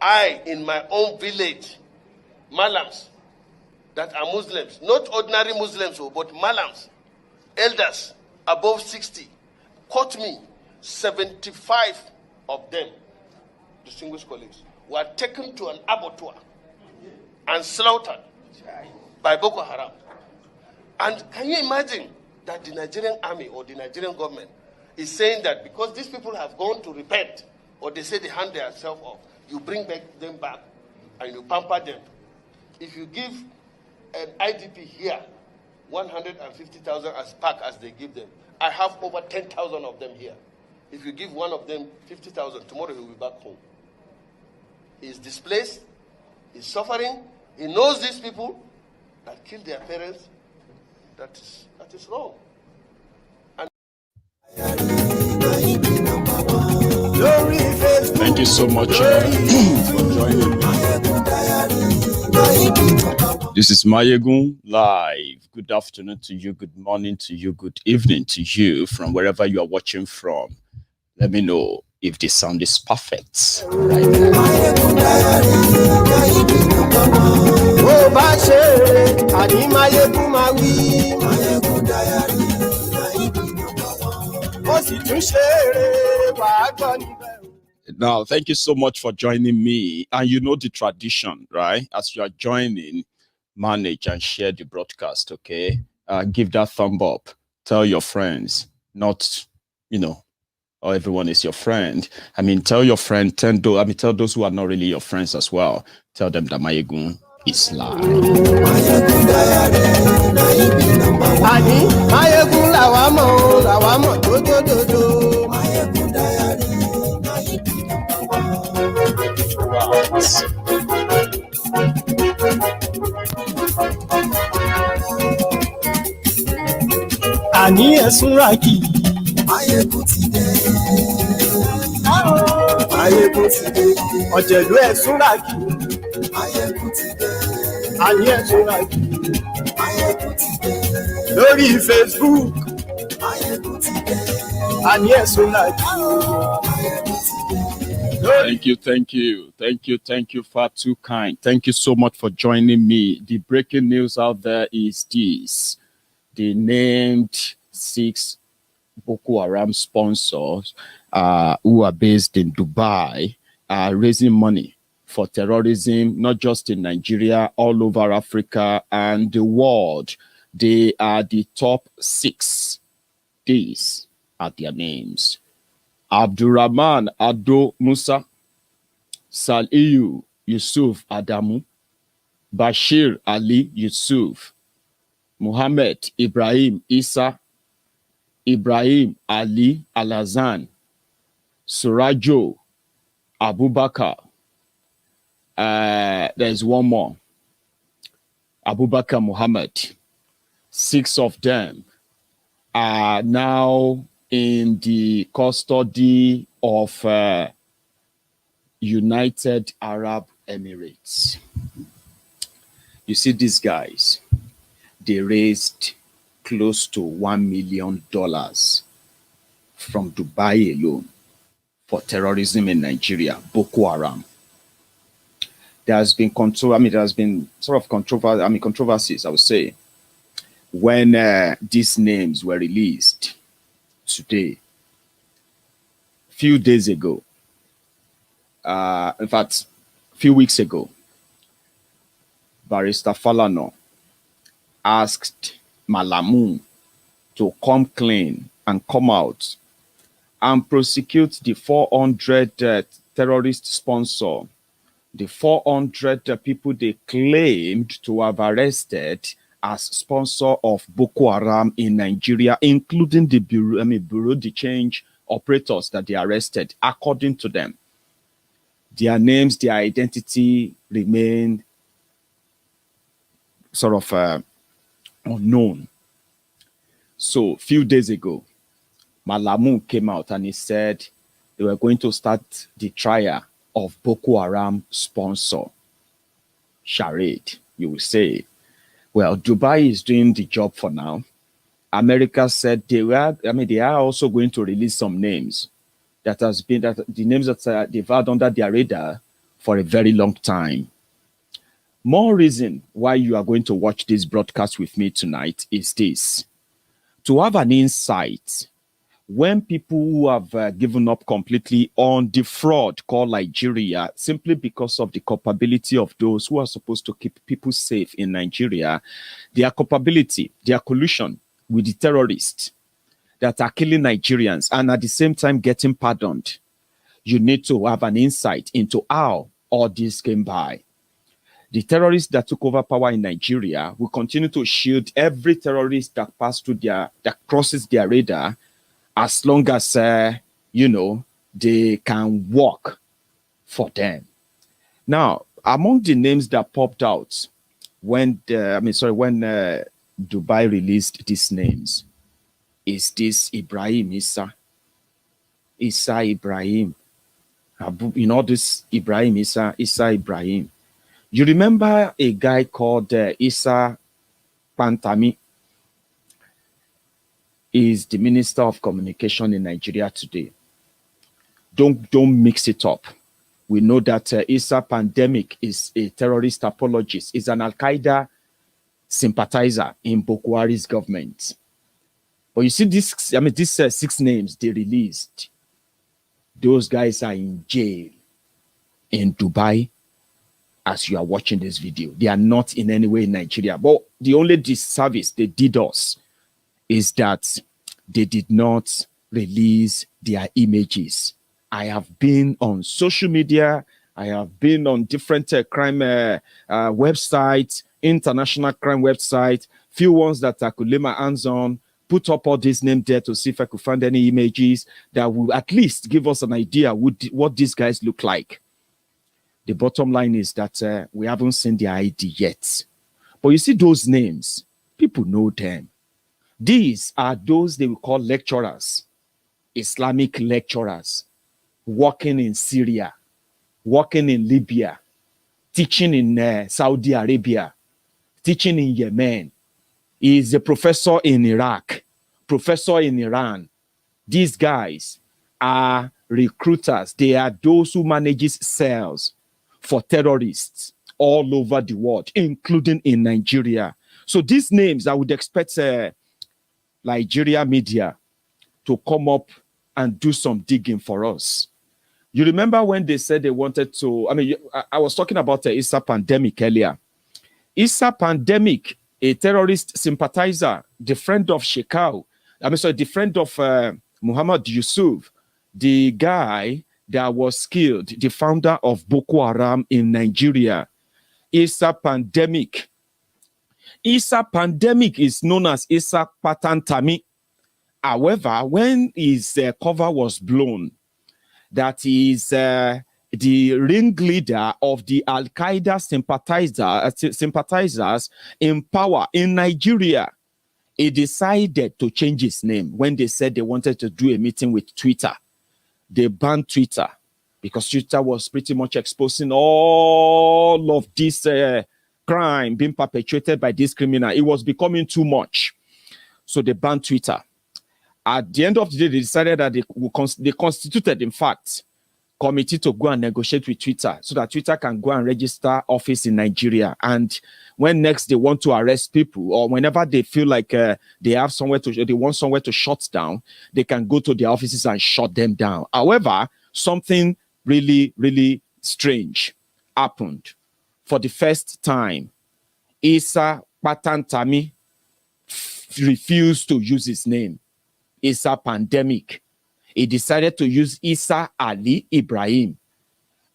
I, in my own village, Malams that are Muslims, not ordinary Muslims, but Malams, elders above 60, caught me. 75 of them, distinguished colleagues, were taken to an abattoir and slaughtered by Boko Haram. And can you imagine that the Nigerian army or the Nigerian government is saying that because these people have gone to repent, or they say they hand themselves off, you bring them back and you pamper them. If you give an IDP here 150,000 as pack as they give them, I have over 10,000 of them here. If you give one of them 50,000, tomorrow he will be back home. He's displaced, he's suffering, he knows these people that killed their parents. That is wrong. Thank you so much for joining me. This is Maiyegun live. Good afternoon to you, good morning to you, good evening to you from wherever you are watching from. Let me know if the sound is perfect right now. Thank you so much for joining me. And you know the tradition, right? As you are joining, manage and share the broadcast, okay? Give that thumb up. Tell your friends, not, or everyone is your friend. I mean, tell your friend, tell those who are not really your friends as well. Tell them that Maiyegun is live. Ani esunraki Maiyegun ti dé. Maiyegun ti dé. Ọ̀jẹ̀lú esunraki Maiyegun ti dé. Ani esunraki Maiyegun ti dé. Lórí Facebook Maiyegun ti dé. Ani esunraki Maiyegun ti dé. Thank you, far too kind. Thank you so much for joining me. The breaking news out there is this. The named 6 Boko Haram sponsors who are based in Dubai are raising money for terrorism, not just in Nigeria, all over Africa and the world. They are the top 6. These are their names. Abdurrahman Ado Musa, Saliu Yusuf Adamu, Bashir Ali Yusuf, Muhammad Ibrahim Isa, Ibrahim Ali Alazan, Surajo Abubakar. There's one more. Abubakar Muhammad. 6 of them are now in the custody of United Arab Emirates. You see these guys, they raised close to $1 million from Dubai alone for terrorism in Nigeria, Boko Haram. There has been controversies, I would say, when these names were released today. Few days ago, in fact, a few weeks ago, Barrister Falana asked Malamu to come clean and come out and prosecute the 400 terrorist sponsor, the 400 people they claimed to have arrested as sponsor of Boko Haram in Nigeria, including the Bureau de Change operators that they arrested. According to them, their names, their identity remain sort of unknown. So a few days ago, Malamu came out and he said they were going to start the trial of Boko Haram sponsor. Charade, you will say. Well, Dubai is doing the job for now. America said they are also going to release some names the names that they've had under their radar for a very long time. More reason why you are going to watch this broadcast with me tonight is this: to have an insight when people who have given up completely on the fraud called Nigeria, simply because of the culpability of those who are supposed to keep people safe in Nigeria, their culpability, their collusion with the terrorists that are killing Nigerians and at the same time getting pardoned. You need to have an insight into how all this came by. The terrorists that took over power in Nigeria will continue to shield every terrorist that crosses their radar, as long as they can work for them. Now, among the names that popped out when Dubai released these names is this Ibrahim Issa Ibrahim. This Ibrahim Issa Ibrahim. You remember a guy called Issa Pantami? Is the Minister of Communication in Nigeria today. Don't mix it up. We know that Issa Pandemic is a terrorist apologist, is an Al-Qaeda sympathizer in Boko Haram's government. But you see these 6 names they released. Those guys are in jail in Dubai as you are watching this video. They are not in any way in Nigeria. But the only disservice they did us is that they did not release their images. I have been on social media. I have been on different crime websites, international crime websites, few ones that I could lay my hands on, put up all these names there to see if I could find any images that will at least give us an idea what these guys look like. The bottom line is that we haven't seen their ID yet. But you see those names, people know them. These are those they will call lecturers, Islamic lecturers, working in Syria, working in Libya, teaching in Saudi Arabia, teaching in Yemen. He is a professor in Iraq, professor in Iran. These guys are recruiters. They are those who manages cells for terrorists all over the world, including in Nigeria. So these names, I would expect Nigeria media to come up and do some digging for us. You remember when they said they wanted to, I was talking about the Issa Pandemic earlier. Issa Pandemic, a terrorist sympathizer, the friend of Shekau, the friend of Muhammad Yusuf, the guy that was killed, the founder of Boko Haram in Nigeria. Issa Pandemic. Issa Pandemic is known as Issa Patantami. However, when his cover was blown, that is the ringleader of the Al-Qaeda sympathizers in power in Nigeria, he decided to change his name when they said they wanted to do a meeting with Twitter. They banned Twitter because Twitter was pretty much exposing all of this crime being perpetrated by this criminal. It was becoming too much. So they banned Twitter. At the end of the day, they decided that they constituted, in fact, committee to go and negotiate with Twitter so that Twitter can go and register office in Nigeria. And when next they want to arrest people, or whenever they feel like they want somewhere to shut down, they can go to their offices and shut them down. However, something really, really strange happened. For the first time, Issa Patantami refused to use his name, Issa Pandemic. He decided to use Issa Ali Ibrahim.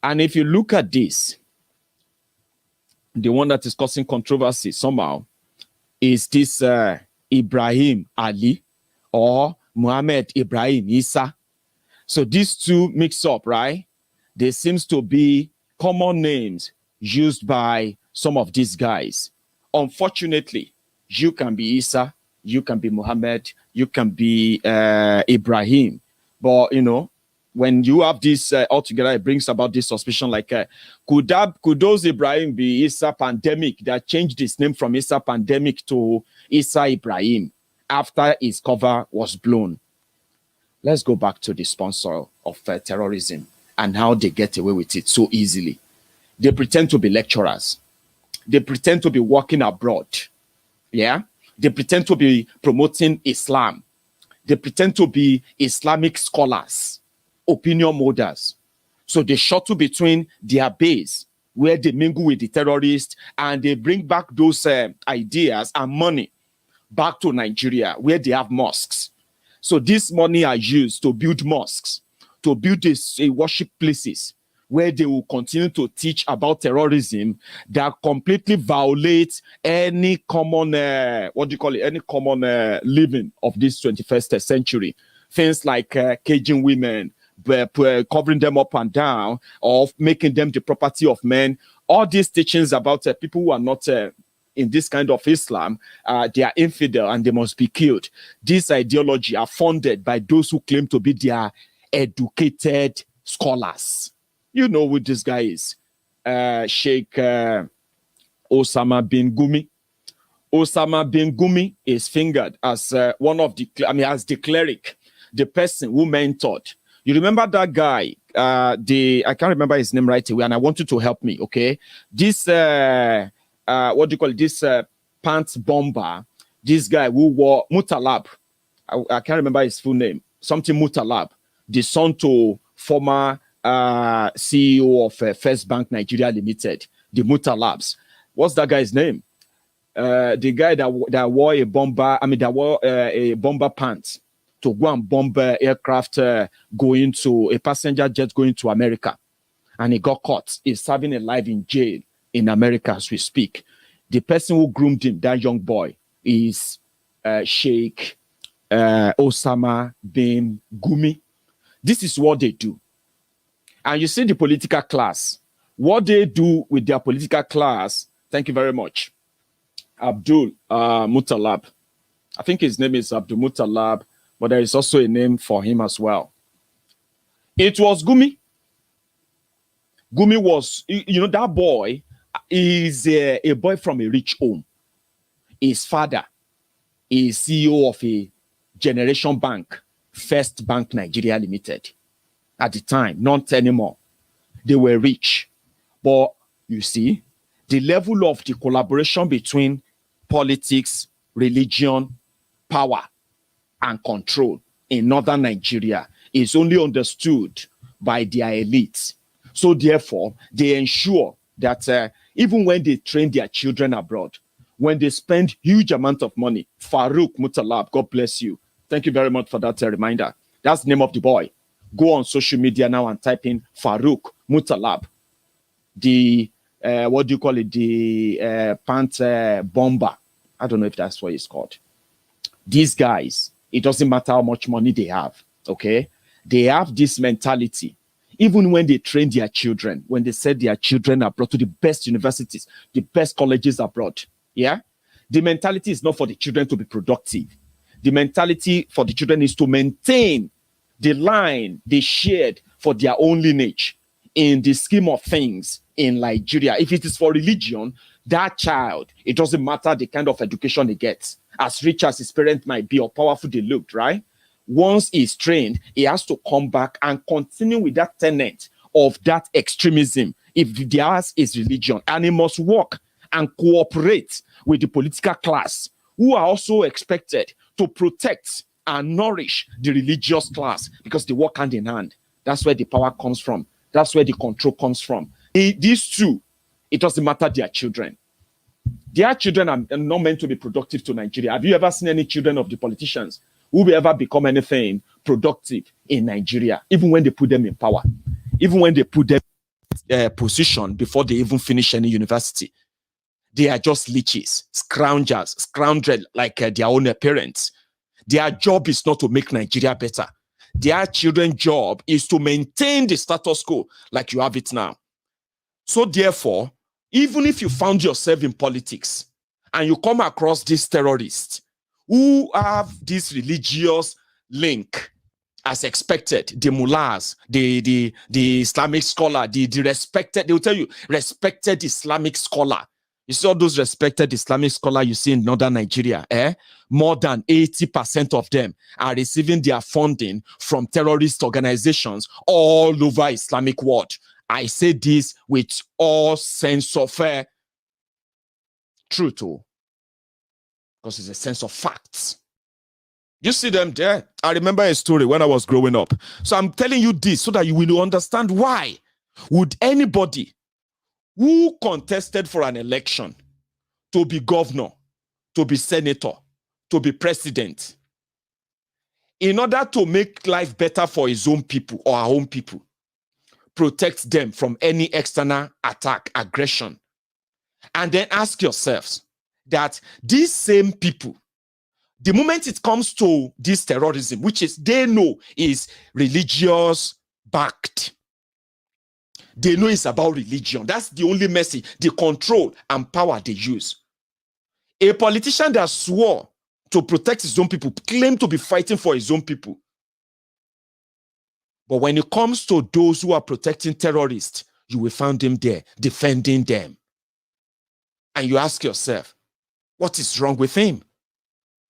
And if you look at this, the one that is causing controversy somehow is this Ibrahim Ali or Muhammad Ibrahim Issa. So these two mix up, right? There seems to be common names used by some of these guys. Unfortunately, you can be Issa, you can be Muhammad, you can be Ibrahim. But, when you have this altogether, it brings about this suspicion like, could those Ibrahim be Issa Pandemic that changed his name from Issa Pandemic to Issa Ibrahim after his cover was blown? Let's go back to the sponsor of terrorism and how they get away with it so easily. They pretend to be lecturers. They pretend to be working abroad. Yeah. They pretend to be promoting Islam. They pretend to be Islamic scholars, opinion molders. So they shuttle between their base, where they mingle with the terrorists, and they bring back those ideas and money back to Nigeria, where they have mosques. So this money are used to build mosques, to build these worship places, where they will continue to teach about terrorism that completely violates any common, any common living of this 21st century. Things like caging women, covering them up and down, or making them the property of men. All these teachings about people who are not in this kind of Islam, they are infidel and they must be killed. This ideology are funded by those who claim to be their educated scholars. You know who this guy is. Sheikh Osama bin Gumi. Osama bin Gumi is fingered as one of the, as the cleric, the person who mentored. You remember that guy? I can't remember his name right away, and I want you to help me, okay? This, this pants bomber, this guy who wore Mutalab. I can't remember his full name. Something Mutalab, the son to former CEO of First Bank Nigeria Limited, the Mutalabs. What's that guy's name? The guy that wore a bomber, that wore a bomber pants to go and bomb aircraft going to a passenger jet going to America. And he got caught. He's serving a life in jail in America as we speak. The person who groomed him, that young boy, is Sheikh Osama bin Gumi. This is what they do. And you see the political class. What they do with their political class, thank you very much. Abdul Muttalab. I think his name is Abdul Muttalab, but there is also a name for him as well. It was Gumi. Gumi was, that boy is a boy from a rich home. His father is CEO of a generation bank, First Bank Nigeria Limited. At the time, not anymore. They were rich. But you see, the level of the collaboration between politics, religion, power, and control in northern Nigeria is only understood by their elites. So therefore, they ensure that even when they train their children abroad, when they spend huge amount of money, Farouk Mutalab, God bless you. Thank you very much for that reminder. That's the name of the boy. Go on social media now and type in Farouk Mutalab, the the pant bomber. I don't know if that's what it's called. These guys, it doesn't matter how much money they have, okay? They have this mentality. Even when they train their children, when they send their children abroad to the best universities, the best colleges abroad, yeah? The mentality is not for the children to be productive. The mentality for the children is to maintain the line they shared for their own lineage in the scheme of things in Nigeria. If it is for religion, that child, it doesn't matter the kind of education he gets, as rich as his parents might be or powerful they looked, right? Once he's trained, he has to come back and continue with that tenet of that extremism if theirs is religion. And he must work and cooperate with the political class, who are also expected to protect and nourish the religious class, because they work hand in hand. That's where the power comes from. That's where the control comes from. These two, it doesn't matter their children. Their children are not meant to be productive to Nigeria. Have you ever seen any children of the politicians who will ever become anything productive in Nigeria, even when they put them in power, even when they put them in position before they even finish any university? They are just leeches, scoundrels like their own parents. Their job is not to make Nigeria better. Their children's job is to maintain the status quo like you have it now. So therefore, even if you found yourself in politics and you come across these terrorists who have this religious link, as expected, the mullahs, the Islamic scholar, the respected, they will tell you, respected Islamic scholar. You see all those respected Islamic scholars you see in northern Nigeria, more than 80% of them are receiving their funding from terrorist organizations all over Islamic world. I say this with all sense of truth, because it's a sense of facts. You see them there. I remember a story when I was growing up. So I'm telling you this so that you will understand why would anybody who contested for an election to be governor, to be senator, to be president, in order to make life better for his own people or our own people, protect them from any external attack, aggression, and then ask yourselves that these same people, the moment it comes to this terrorism, which is they know is religious backed, they know it's about religion. That's the only message, the control and power they use. A politician that swore to protect his own people claimed to be fighting for his own people. But when it comes to those who are protecting terrorists, you will find him there defending them. And you ask yourself, what is wrong with him?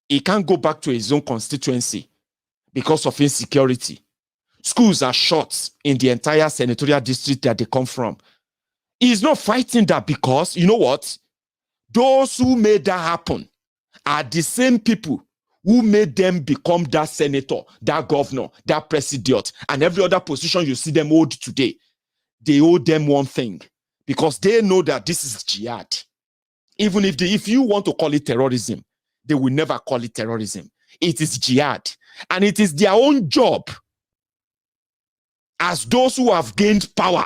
He can't go back to his own constituency because of insecurity. Schools are shut in the entire senatorial district that they come from. He's not fighting that because, you know what? Those who made that happen are the same people who made them become that senator, that governor, that president, and every other position you see them hold today. They owe them one thing because they know that this is jihad. Even if you want to call it terrorism, they will never call it terrorism. It is jihad. And it is their own job as those who have gained power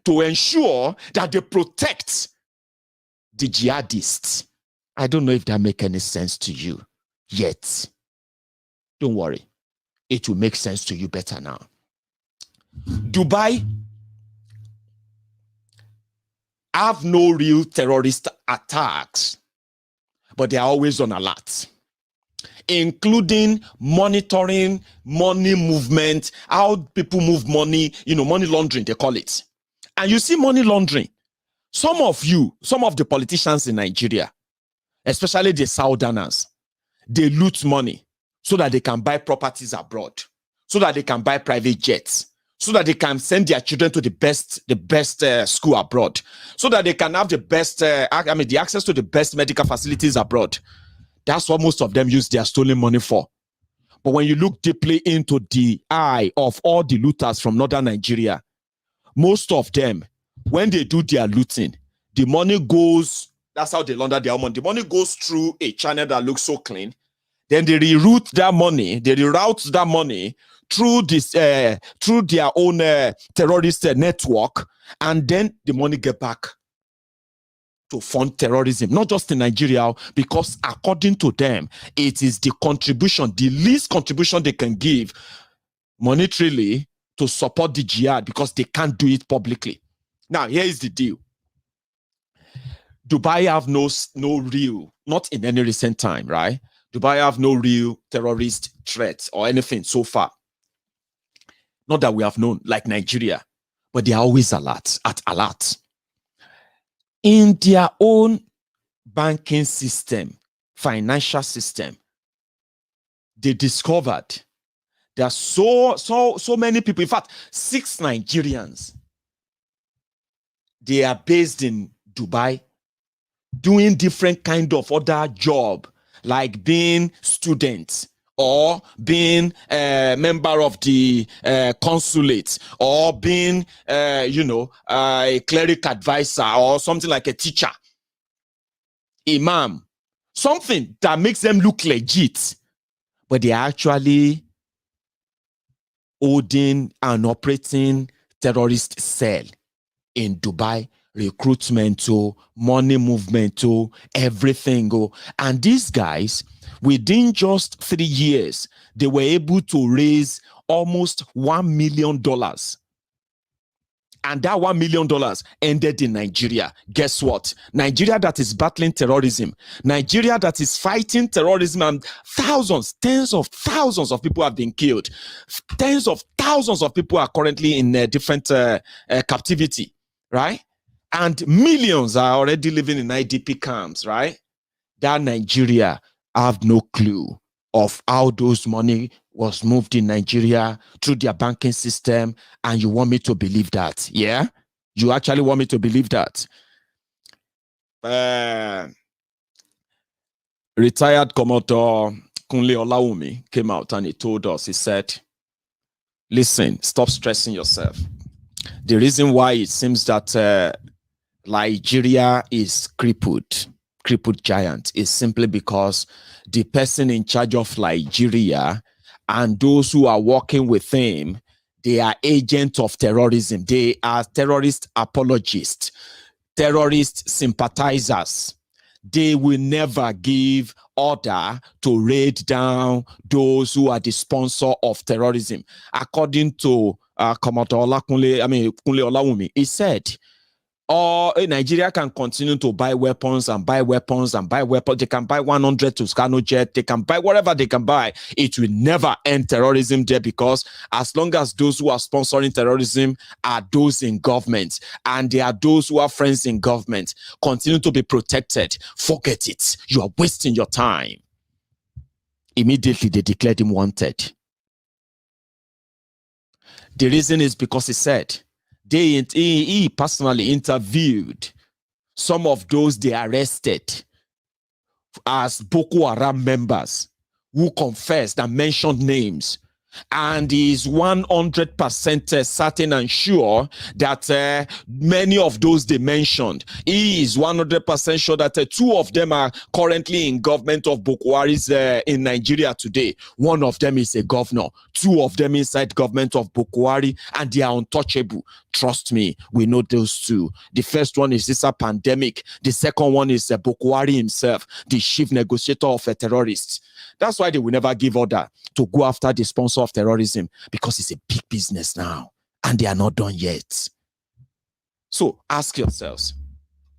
to ensure that they protect the jihadists. I don't know if that makes any sense to you yet. Don't worry. It will make sense to you better now. Dubai have no real terrorist attacks, but they are always on alert, including monitoring money movement, how people move money, money laundering, they call it. And you see money laundering. Some of the politicians in Nigeria, especially the Southerners, they loot money so that they can buy properties abroad, so that they can buy private jets, so that they can send their children to the best school abroad, so that they can have the access to the best medical facilities abroad. That's what most of them use their stolen money for. But when you look deeply into the eye of all the looters from northern Nigeria, most of them, when they do their looting, the money goes, that's how they launder their money. The money goes through a channel that looks so clean. Then they reroute that money through their own terrorist network, and then the money get back to fund terrorism, not just in Nigeria, because according to them, it is the least contribution they can give monetarily to support the jihad because they can't do it publicly. Now, here is the deal. Dubai have no real, not in any recent time, right? Dubai have no real terrorist threats or anything so far. Not that we have known, like Nigeria, but they are always alert. In their own banking system, financial system, they discovered there are so many people. In fact, 6 Nigerians. They are based in Dubai, doing different kind of other job, like being students or being a member of the consulate or being, a cleric advisor or something like a teacher, imam, something that makes them look legit, but they are actually holding and operating terrorist cell in Dubai, recruitment to money movement to everything. And these guys, within just 3 years, they were able to raise almost $1 million. And that $1 million ended in Nigeria. Guess what? Nigeria that is battling terrorism, Nigeria that is fighting terrorism, and tens of thousands of people have been killed. Tens of thousands of people are currently in different captivity, right? And millions are already living in IDP camps, right? That Nigeria have no clue of how those money was moved in Nigeria through their banking system, and you want me to believe that? Yeah? You actually want me to believe that? Retired Commodore Kunle Olawumi came out and he told us, he said, listen, stop stressing yourself. The reason why it seems that Nigeria is crippled giant, is simply because the person in charge of Nigeria and those who are working with him, they are agents of terrorism. They are terrorist apologists, terrorist sympathizers. They will never give order to raid down those who are the sponsor of terrorism. According to Commodore Kunle Olawumi, he said, Nigeria can continue to buy weapons and buy weapons and buy weapons. They can buy 100 Toscano jet. They can buy whatever they can buy. It will never end terrorism there, because as long as those who are sponsoring terrorism are those in government and they are those who are friends in government, continue to be protected. Forget it. You are wasting your time. Immediately, they declared him wanted. The reason is because he said, he personally interviewed some of those they arrested as Boko Haram members who confessed and mentioned names. And he is 100% certain and sure that many of those they mentioned, he is 100% sure that 2 of them are currently in government of Boko Haram in Nigeria today. 1 of them is a governor, 2 of them inside government of Boko Haram, and they are untouchable. Trust me, we know those 2. The first one is this pandemic. The second one is Boko Haram himself, the chief negotiator of a terrorist. That's why they will never give order to go after the sponsor of terrorism, because it's a big business now and they are not done yet. So ask yourselves,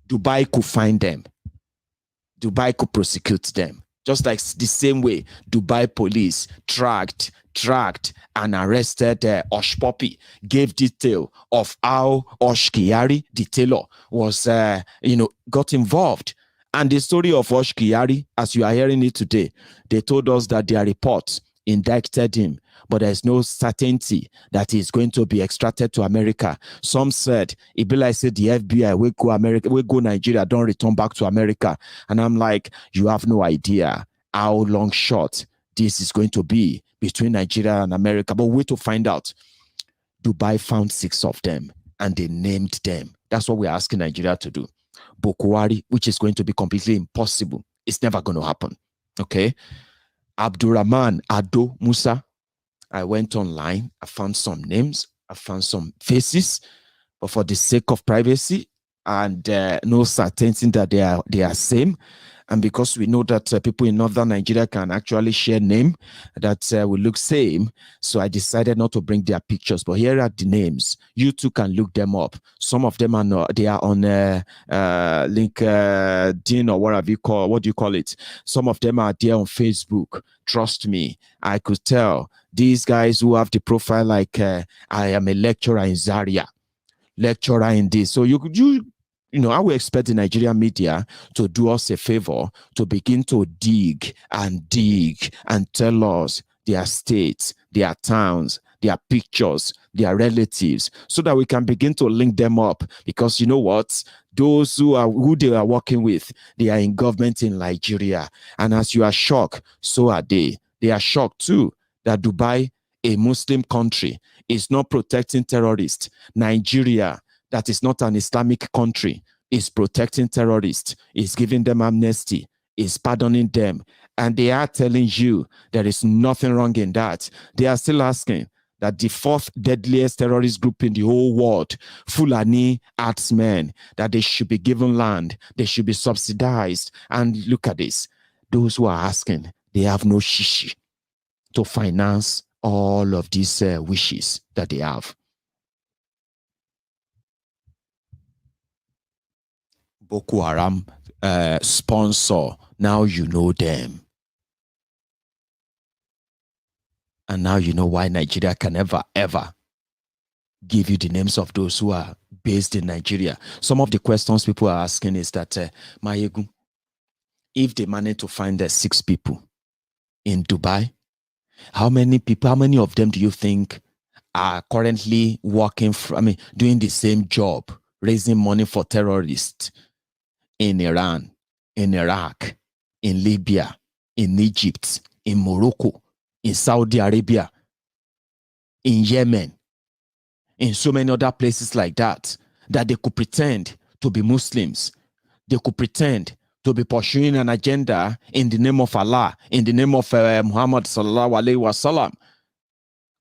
Dubai could find them. Dubai could prosecute them. Just like the same way Dubai police tracked and arrested Osh Poppy, gave detail of how Osh Kiari, the tailor, was, got involved. And the story of Osh Kiari, as you are hearing it today, they told us that their reports indicted him, but there's no certainty that he's going to be extracted to America. Some said, it be like said the FBI will go America, will go Nigeria, don't return back to America. And I'm like, you have no idea how long short this is going to be between Nigeria and America. But wait to find out. Dubai found 6 of them and they named them. That's what we're asking Nigeria to do. Boko Haram, which is going to be completely impossible. It's never going to happen. Okay? Abdurrahman Ado Musa. I went online. I found some names. I found some faces. But for the sake of privacy and no certainty that they are same, and because we know that people in northern Nigeria can actually share name that will look same, so I decided not to bring their pictures. But here are the names. You too can look them up. Some of them are not, they are on LinkedIn or what do you call it? Some of them are there on Facebook. Trust me, I could tell these guys who have the profile like I am a lecturer in Zaria, lecturer in this. So I will expect the Nigerian media to do us a favor to begin to dig and tell us their states, their towns, their pictures, their relatives, so that we can begin to link them up. Because you know what? Those who they are working with, they are in government in Nigeria. And as you are shocked, so are they. They are shocked too that Dubai, a Muslim country, is not protecting terrorists. Nigeria, that is not an Islamic country, is protecting terrorists, is giving them amnesty, is pardoning them. And they are telling you there is nothing wrong in that. They are still asking that the 4th deadliest terrorist group in the whole world, Fulani herdsmen, that they should be given land, they should be subsidized. And look at this. Those who are asking, they have no shishi to finance all of these wishes that they have. Boko Haram sponsor, now you know them. And now you know why Nigeria can never, ever give you the names of those who are based in Nigeria. Some of the questions people are asking is that, Maiyegun, if they manage to find 6 people in Dubai, How many people, how many of them do you think are currently working, doing the same job, raising money for terrorists in Iran, in Iraq, in Libya, in Egypt, in Morocco, in Saudi Arabia, in Yemen, in so many other places like that, that they could pretend to be Muslims. They could pretend to be pursuing an agenda in the name of Allah, in the name of Muhammad sallallahu alaihi wasallam,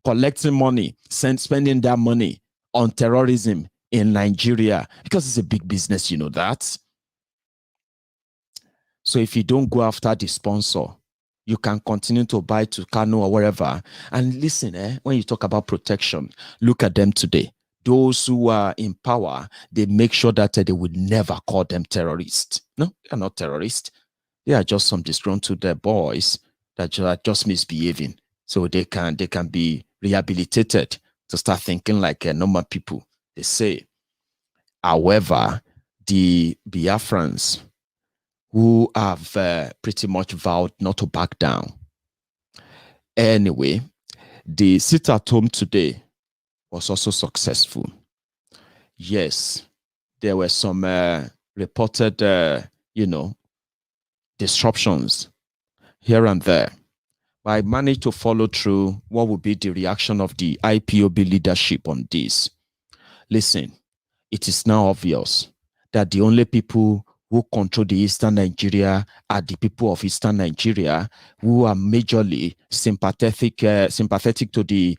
collecting money, spending that money on terrorism in Nigeria, because it's a big business, you know that. So if you don't go after the sponsor, you can continue to buy to Kano or wherever. And listen, when you talk about protection, look at them today. Those who are in power, they make sure that they would never call them terrorists. No, they're not terrorists. They are just some disgruntled boys that are just misbehaving. So they can be rehabilitated to start thinking like normal people, they say. However, the Biafrans who have pretty much vowed not to back down. Anyway, the sit-at-home today was also successful. Yes, there were some reported, disruptions here and there. But I managed to follow through what would be the reaction of the IPOB leadership on this. Listen, it is now obvious that the only people who control the Eastern Nigeria are the people of Eastern Nigeria who are majorly sympathetic to the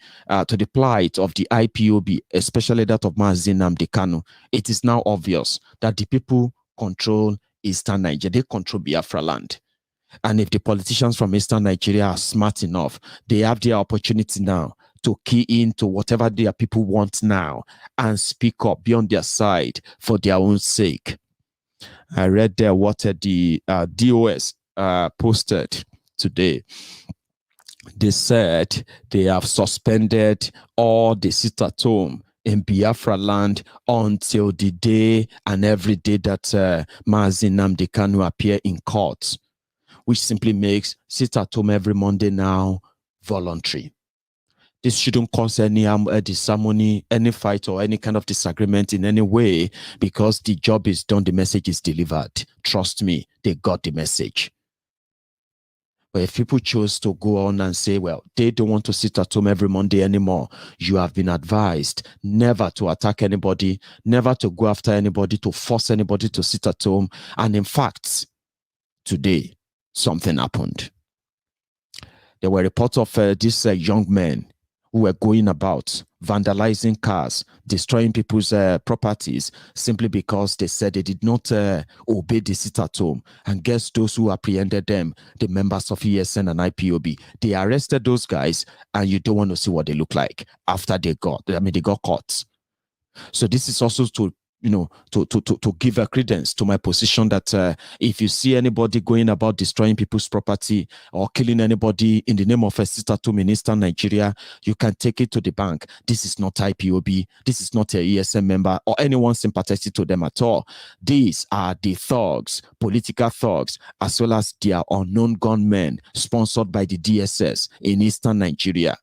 plight of the IPOB, especially that of Mazi Nnamdi Kanu. It is now obvious that the people control Eastern Nigeria. They control Biafra land. And if the politicians from Eastern Nigeria are smart enough, they have the opportunity now to key into whatever their people want now and speak up, be on their side for their own sake. I read there what the DOS posted today. They said they have suspended all the sit-at-home in Biafra land until the day and every day that Mazi Nnamdi Kanu appear in court, which simply makes sit-at-home every Monday now voluntary. This shouldn't cause any disharmony, any fight, or any kind of disagreement in any way, because the job is done, the message is delivered. Trust me, they got the message. But if people choose to go on and say, well, they don't want to sit at home every Monday anymore, you have been advised never to attack anybody, never to go after anybody, to force anybody to sit at home. And in fact, today, something happened. There were reports of these young men who were going about vandalizing cars, destroying people's properties simply because they said they did not obey the sit-at-home. And guess those who apprehended them, the members of ESN and IPOB. They arrested those guys, and you don't want to see what they look like after they got caught. So this is also to give a credence to my position that if you see anybody going about destroying people's property or killing anybody in the name of a sit-at-home in Eastern Nigeria, you can take it to the bank. This is not IPOB. This is not a ESM member or anyone sympathetic to them at all. These are the thugs, political thugs, as well as their unknown gunmen sponsored by the DSS in Eastern Nigeria.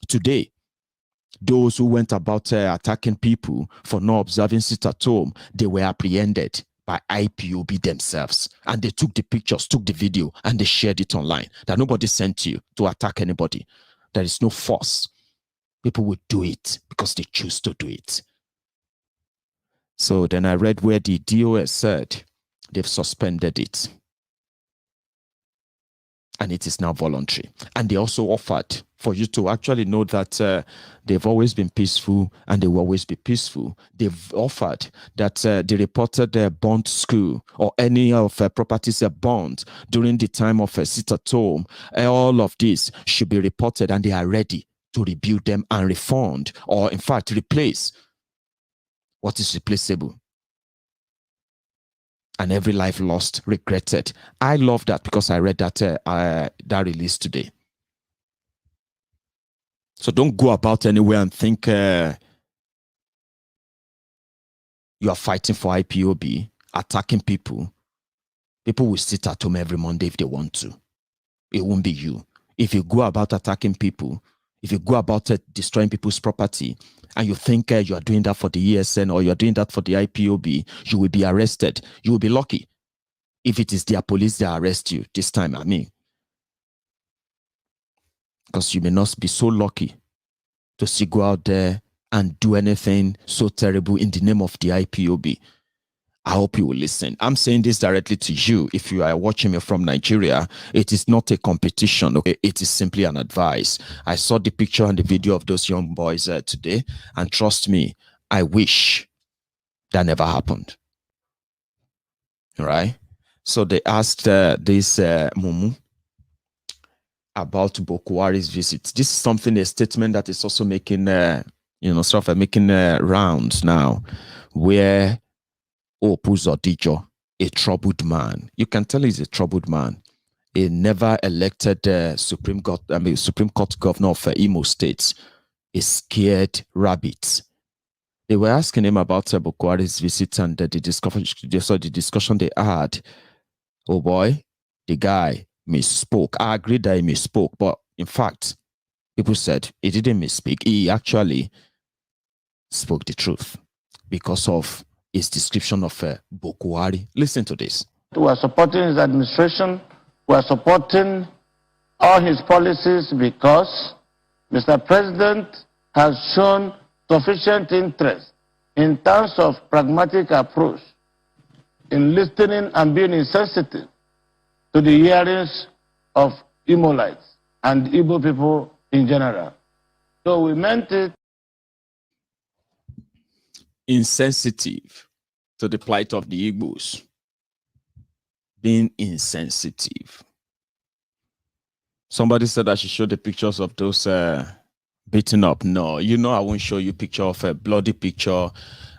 Today, those who went about attacking people for not observing sit-at-home, they were apprehended by IPOB themselves. And they took the pictures, took the video, and they shared it online. That nobody sent you to attack anybody. There is no force. People will do it because they choose to do it. So then I read where the DOS said they've suspended it. And it is now voluntary. And they also offered for you to actually know that they've always been peaceful and they will always be peaceful. They've offered that they reported their bond school or any of properties bond during the time of a sit-at-home. All of this should be reported, and they are ready to rebuild them and refund, or in fact replace what is replaceable. And every life lost, regretted. I love that because I read that release today. So don't go about anywhere and think you are fighting for IPOB, attacking people. People will sit at home every Monday if they want to. It won't be you. if you go about attacking people, if you go about destroying people's property, and you think you are doing that for the ESN or you're doing that for the IPOB, you will be arrested. You will be lucky if it is their police that arrest you this time, I mean. Because you may not be so lucky to see go out there and do anything so terrible in the name of the IPOB. I hope you will listen. I'm saying this directly to you. If you are watching me from Nigeria, it is not a competition, okay? It is simply an advice. I saw the picture and the video of those young boys today, and trust me, I wish that never happened. All right? So they asked this Mumu about Boko Haram's visit. This is something, a statement that is also making, sort of making rounds now, where Opuzodijo, a troubled man. You can tell he's a troubled man. A never elected Supreme Court governor of Imo State, a scared rabbit. They were asking him about Boko Haram's visit and the discussion they had. Oh boy, the guy misspoke. I agree that he misspoke, but in fact, people said he didn't misspeak. He actually spoke the truth because of his description of Boko Haram. Listen to this. We are supporting his administration. We are supporting all his policies because Mr. President has shown sufficient interest in terms of pragmatic approach in listening and being insensitive to the hearings of Imolites and Igbo people in general. So we meant it. Insensitive to the plight of the Igbos. Being insensitive. Somebody said I should show the pictures of those beaten up. No, I won't show you picture of a bloody picture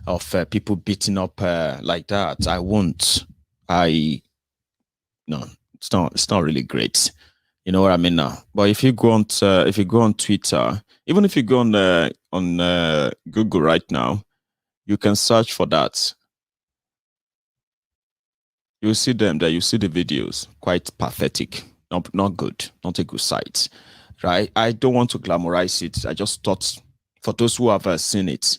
of people beaten up like that. I won't. No, it's not really great. You know what I mean now. But if you go on Twitter, even if you go on Google right now, you can search for that. You'll see them there. You see the videos. Quite pathetic. Not good. Not a good sight. Right? I don't want to glamorize it. I just thought for those who have seen it,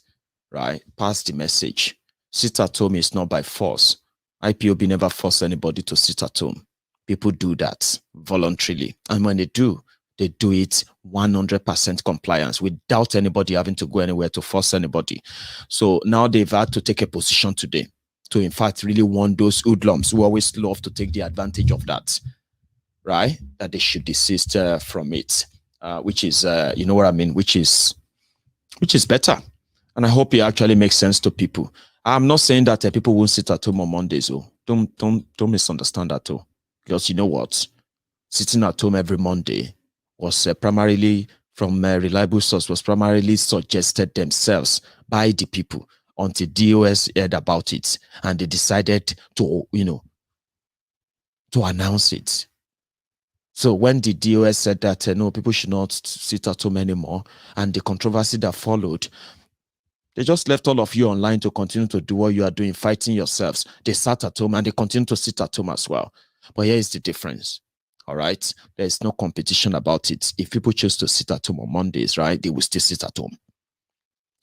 right, pass the message. Sit at home is not by force. IPOB never force anybody to sit at home. People do that voluntarily. And when they do it 100% compliance without anybody having to go anywhere to force anybody. So now they've had to take a position today to, in fact, really warn those hoodlums who always love to take the advantage of that, right? That they should desist from it, which is, you know what I mean, which is better. And I hope it actually makes sense to people. I'm not saying that people won't sit at home on Mondays. Oh, don't misunderstand that. Oh, because you know what? Sitting at home every Monday was primarily from a reliable source, was primarily suggested themselves by the people until DOS heard about it and they decided to, to announce it. So when the DOS said that no, people should not sit at home anymore, and the controversy that followed, they just left all of you online to continue to do what you are doing, fighting yourselves. They sat at home and they continue to sit at home as well. But here is the difference. All right. There is no competition about it. If people choose to sit at home on Mondays, right, they will still sit at home.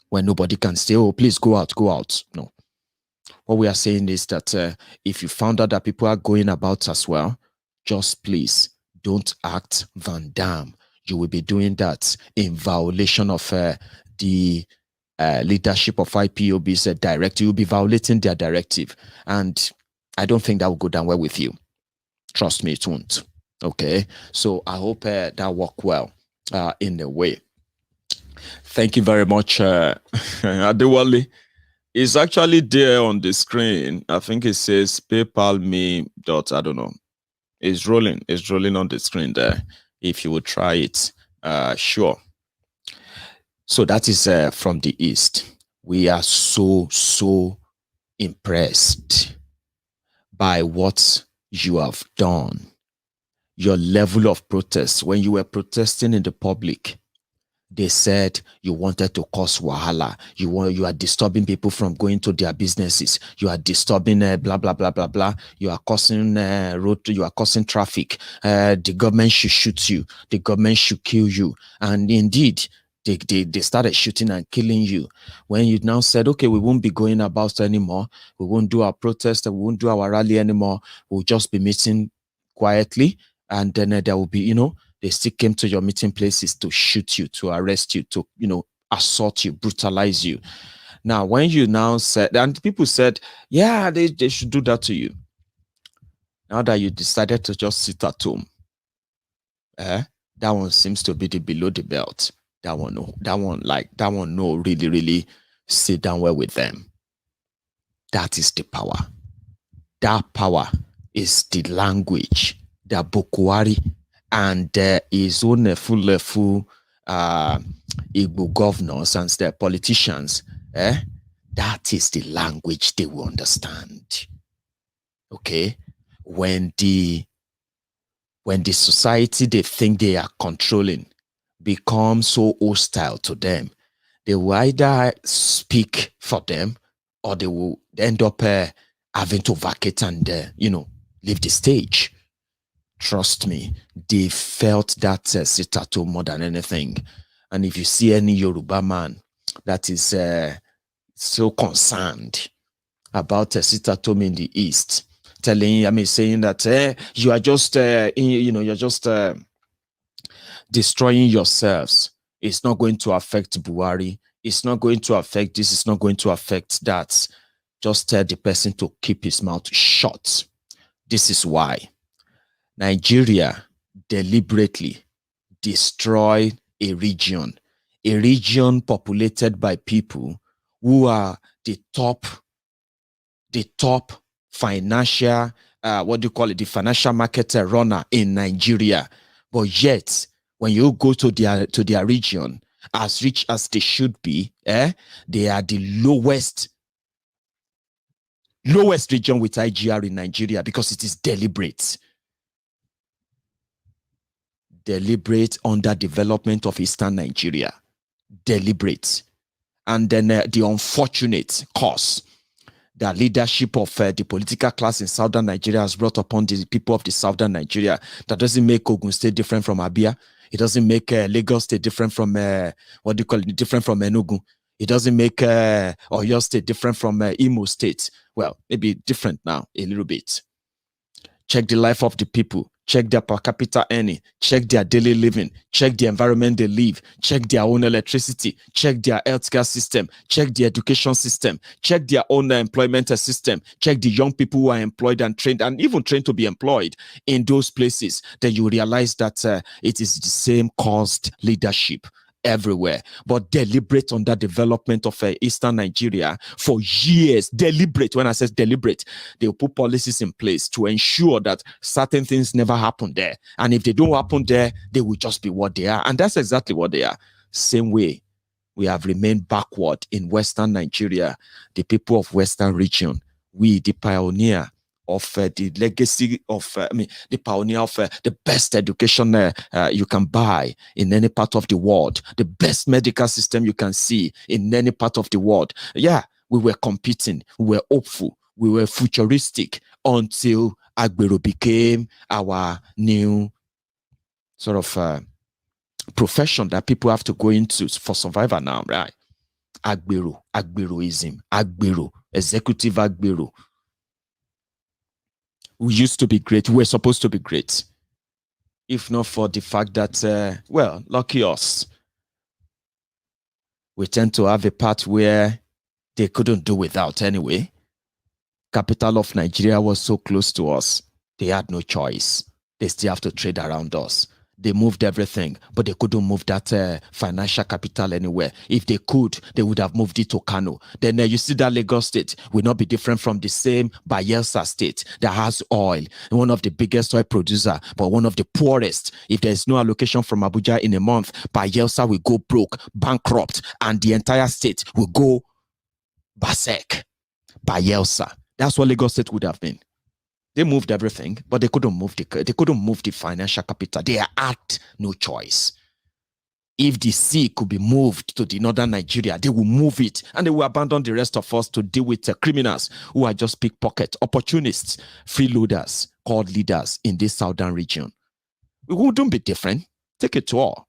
When nobody can say, oh, please go out. No. What we are saying is that if you found out that people are going about as well, just please don't act Van Damme. You will be doing that in violation of the leadership of IPOB's directive. You'll be violating their directive. And I don't think that will go down well with you. Trust me, it won't. Okay, so I hope that worked well in a way. Thank you very much, Adewale. It's actually there on the screen. I think it says PayPal me dot, I don't know. It's rolling on the screen there. If you would try it, sure. So that is from the East. We are so impressed by what you have done. Your level of protest when you were protesting in the public, They said you wanted to cause wahala. You are disturbing people from going to their businesses. You are disturbing blah blah blah blah blah. You are causing you are causing traffic. The government should shoot you. The government should kill you. And indeed, they started shooting and killing you. When you now said, okay, we won't be going about anymore. We won't do our protest. We won't do our rally anymore. We'll just be meeting quietly, and then there will be, they still came to your meeting places to shoot you, to arrest you, to, assault you, brutalize you. Now, when you now said, and people said, yeah, they should do that to you. Now that you decided to just sit at home, that one seems to be the below the belt. That one, no, really, really sit down well with them. That is the power. That power is the language that Boko Haram and his own full Igbo governors and their politicians, that is the language they will understand. Okay? When the society they think they are controlling becomes so hostile to them, they will either speak for them or they will end up having to vacate and, leave the stage. Trust me, they felt that sit at home more than anything. And if you see any Yoruba man that is so concerned about sit at home in the East, saying that you are just, you're just destroying yourselves. It's not going to affect Buhari. It's not going to affect this. It's not going to affect that. Just tell the person to keep his mouth shut. This is why Nigeria deliberately destroyed a region populated by people who are the top financial, the financial market runner in Nigeria. But yet, when you go to their region, as rich as they should be, they are the lowest region with IGR in Nigeria because it is deliberate. Deliberate underdevelopment of Eastern Nigeria. Deliberate. And then the unfortunate cause that leadership of the political class in Southern Nigeria has brought upon the people of the Southern Nigeria. That doesn't make Ogun State different from Abia. It doesn't make Lagos State different from, different from Enugu. It doesn't make Oyo State different from Imo State. Well, maybe different now, a little bit. Check the life of the people. Check their per capita earning. Check their daily living. Check the environment they live. Check their own electricity. Check their healthcare system. Check the education system. Check their own employment system. Check the young people who are employed and trained, and even trained to be employed in those places. Then you realize that it is the same caused leadership everywhere, but deliberate underdevelopment of Eastern Nigeria for years. Deliberate. When I say deliberate, they'll put policies in place to ensure that certain things never happen there. And if they don't happen there, they will just be what they are. And that's exactly what they are. Same way, we have remained backward in Western Nigeria. The people of Western region, we, the pioneer of the legacy of, the pioneer of the best education you can buy in any part of the world, the best medical system you can see in any part of the world. Yeah, we were competing, we were hopeful, we were futuristic until Agbero became our new sort of profession that people have to go into for survival now, right? Agbero, Agberoism, Agbero, executive Agbero. We used to be great. We were supposed to be great. If not for the fact that, well, lucky us. We tend to have a part where they couldn't do without anyway. Capital of Nigeria was so close to us. They had no choice. They still have to trade around us. They moved everything, but they couldn't move that financial capital anywhere. If they could, they would have moved it to Kano. Then you see that Lagos State will not be different from the same Bayelsa State that has oil, one of the biggest oil producer, but one of the poorest. If there is no allocation from Abuja in a month, Bayelsa will go broke, bankrupt, and the entire state will go berserk. Bayelsa. That's what Lagos State would have been. They moved everything, but they couldn't move the financial capital. They had no choice. If the sea could be moved to the northern Nigeria, they will move it, and they will abandon the rest of us to deal with criminals who are just pickpocket, opportunists, freeloaders, called leaders in this southern region. We wouldn't be different. Take it to all.